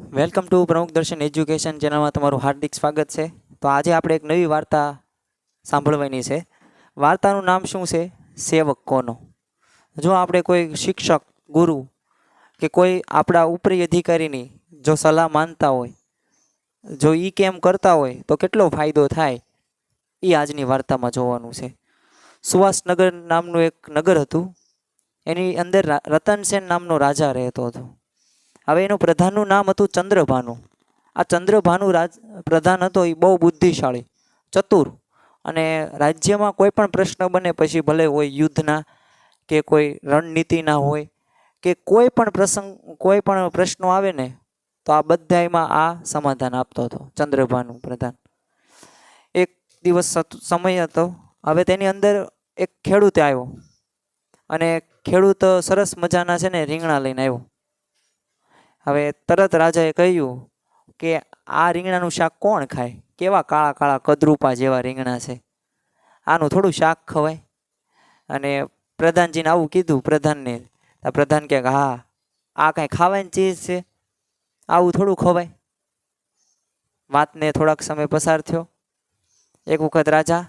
Welcome to પ્રમુખ દર્શન education ચેનલમાં તમારું હાર્દિક સ્વાગત છે। તો આજે આપણે એક નવી વાર્તા સાંભળવાની છે। વાર્તાનું નામ શું છે? સેવક કોનો। જો આપણે કોઈ શિક્ષક, ગુરુ કે કોઈ આપણા ઉપરી અધિકારીની જો સલાહ માનતા હોય, જો એ કેમ કરતા હોય તો કેટલો ફાયદો થાય એ આજની વાર્તામાં જોવાનું છે। સુવાસનગર નામનું એક નગર હતું। એની અંદર રતનસેન નામનો રાજા રહેતો હતો। હવે એનું પ્રધાનનું નામ હતું ચંદ્રભાનુ। આ ચંદ્રભાનુ પ્રધાન હતો એ બહુ બુદ્ધિશાળી, ચતુર, અને રાજ્યમાં કોઈ પણ પ્રશ્ન બને, પછી ભલે હોય યુદ્ધના કે કોઈ રણનીતિના હોય કે કોઈ પણ કોઈ પણ પ્રશ્નો આવે ને, તો આ બધામાં આ સમાધાન આપતો હતો ચંદ્રભાનુ પ્રધાન। એક દિવસ સમય હતો। હવે તેની અંદર એક ખેડૂત આવ્યો, અને ખેડૂત સરસ મજાના છે ને રીંગણા લઈને આવ્યો। હવે તરત રાજાએ કહ્યું કે આ રીંગણાનું શાક કોણ ખાય? કેવા કાળા કાળા કદરૂપા જેવા રીંગણા છે, આનું થોડું શાક ખવાય? અને પ્રધાનજીને આવું કીધું પ્રધાનને। પ્રધાન કહે હા, આ કાંઈ ખાવાની ચીજ છે, આવું થોડું ખવાય? વાતને થોડાક સમય પસાર થયો। એક વખત રાજા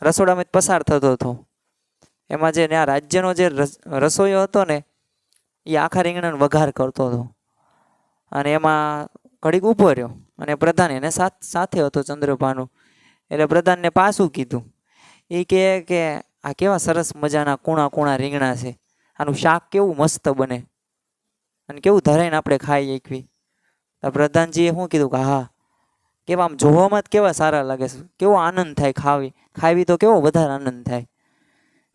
રસોડામાં પસાર થતો હતો। એમાં જે આ રાજ્યનો જે રસોઈયો હતો ને, એ આખા રીંગણાનો વઘાર કરતો હતો। અને એમાં ઘડીક ઊભો રહ્યો, અને પ્રધાન એને સાથે હતો ચંદ્રભાનુ। એટલે પ્રધાનને પાછું કીધું। એ કહે કે આ કેવા સરસ મજાના કૂણા કૂણા રીંગણા છે, આનું શાક કેવું મસ્ત બને, અને કેવું ધરાઈને આપણે ખાઈ એકવી। તો પ્રધાનજીએ શું કીધું કે હા, કેવા આમ જોવામાં જ કેવા સારા લાગે છે, કેવો આનંદ થાય ખાવી તો કેવો વધારે આનંદ થાય।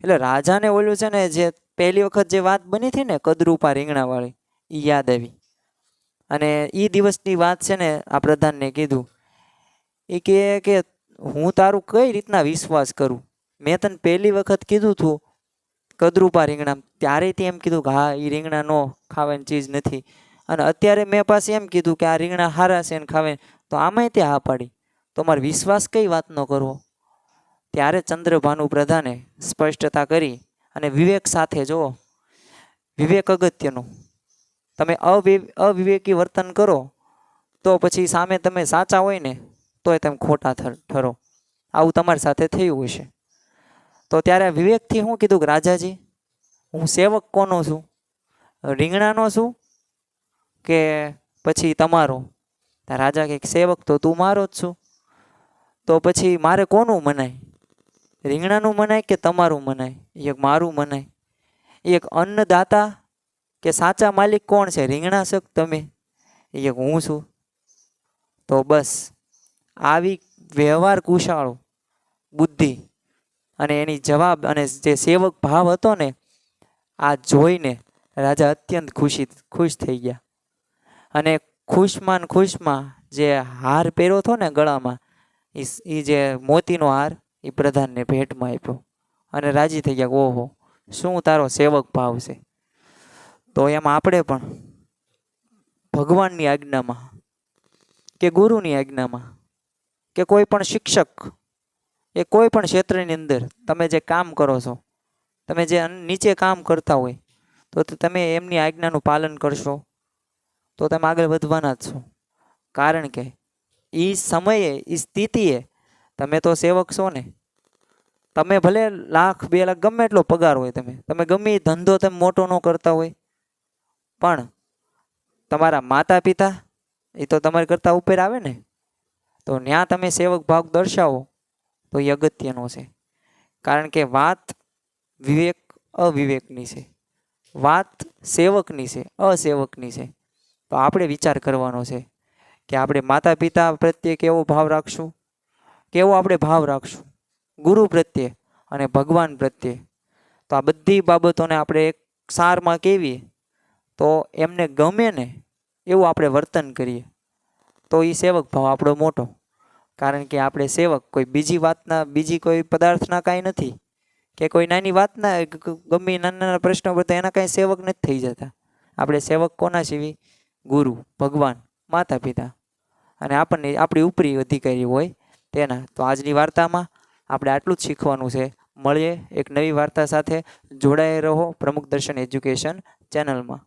એટલે રાજાને ઓલું છે ને, જે પહેલી વખત જે વાત બની હતી ને કદરૂપા રીંગણાવાળી, એ યાદ આવી। અને એ દિવસની વાત છે ને આ પ્રધાનને કીધું। એ કહે કે હું તારું કઈ રીતના વિશ્વાસ કરું? મેં તને પહેલી વખત કીધું હતું કદરૂપા રીંગણા, ત્યારે તે એમ કીધું કે હા એ રીંગણા નો ખાવાની ચીજ નથી, અને અત્યારે મેં પાસે એમ કીધું કે આ રીંગણા સારા છે ને ખાવે, તો આમાંય તે હા પાડી, તો મારો વિશ્વાસ કઈ વાતનો કરવો? ત્યારે ચંદ્રભાનુ પ્રધાને સ્પષ્ટતા કરી અને વિવેક સાથે, જુઓ, વિવેક અગત્યનું। તમે અવિવેકી વર્તન કરો તો પછી સામે તમે સાચા હોય ને તોય તમે ખોટા ઠરો। આવું તમારી સાથે થયું હશે। તો ત્યારે વિવેકથી શું કીધું કે રાજાજી, હું સેવક કોનો છું? રીંગણાનો છું કે પછી તમારો? રાજા કે સેવક તો તું મારો જ છું, તો પછી મારે કોનું મનાય? રીંગણાનું મનાય કે તમારું મનાય? એક મારું મનાય। એક અન્નદાતા કે સાચા માલિક કોણ છે, રીંગણા છો તમે? એક હું છું। તો બસ આવી વ્યવહાર કુશાળો બુદ્ધિ અને એની જવાબ અને જે સેવક ભાવ હતો ને, આ જોઈને રાજા અત્યંત ખુશ થઈ ગયા। અને ખુશમાં જે હાર પહેર્યો હતો ને ગળામાં, એ જે મોતીનો હાર, એ પ્રધાનને ભેટમાં આપ્યો, અને રાજી થઈ ગયા। ઓહો, શું તારો સેવક ભાવ છે! તો એમાં આપણે પણ ભગવાનની આજ્ઞામાં કે ગુરુની આજ્ઞામાં કે કોઈ પણ શિક્ષક એ કોઈ પણ ક્ષેત્રની અંદર તમે જે કામ કરો છો, તમે જે નીચે કામ કરતા હોય, તો તમે એમની આજ્ઞાનું પાલન કરશો તો તમે આગળ વધવાના જ છો। કારણ કે એ સમયે, એ સ્થિતિએ તમે તો સેવક છો ને। તમે ભલે લાખ 2 લાખ ગમે એટલો પગાર હોય, તમે ગમે એ ધંધો તમે મોટો ન કરતા હોય, પણ તમારા માતા પિતા એ તો તમારી કરતા ઉપર આવે ને, તો ત્યાં તમે સેવક ભાવ દર્શાવો તો એ અગત્યનો છે। કારણ કે વાત વિવેક અવિવેકની છે, વાત સેવકની છે, અસેવકની છે। તો આપણે વિચાર કરવાનો છે કે આપણે માતા પિતા પ્રત્યે કેવો ભાવ રાખશું, કેવો આપણે ભાવ રાખશું ગુરુ પ્રત્યે અને ભગવાન પ્રત્યે। તો આ બધી બાબતોને આપણે એક સારમાં કહેવીએ તો એમને ગમે ને એવું આપણે વર્તન કરીએ તો એ સેવક ભાવ આપણો મોટો। કારણ કે આપણે સેવક કોઈ બીજી વાતના, બીજી કોઈ પદાર્થના કાંઈ નથી, કે કોઈ નાની વાતના, ગમે નાના નાના પ્રશ્નો બધા એના કાંઈ સેવક નથી થઈ જતા। આપણે સેવક કોના છીએ? ગુરુ, ભગવાન, માતા પિતા, અને આપણને આપણી ઉપરી અધિકારી હોય તેના। તો આજની વાર્તામાં આપણે આટલું જ શીખવાનું છે। મળીએ એક નવી વાર્તા સાથે। જોડાઈ રહો પ્રમુખ દર્શન એજ્યુકેશન ચેનલમાં।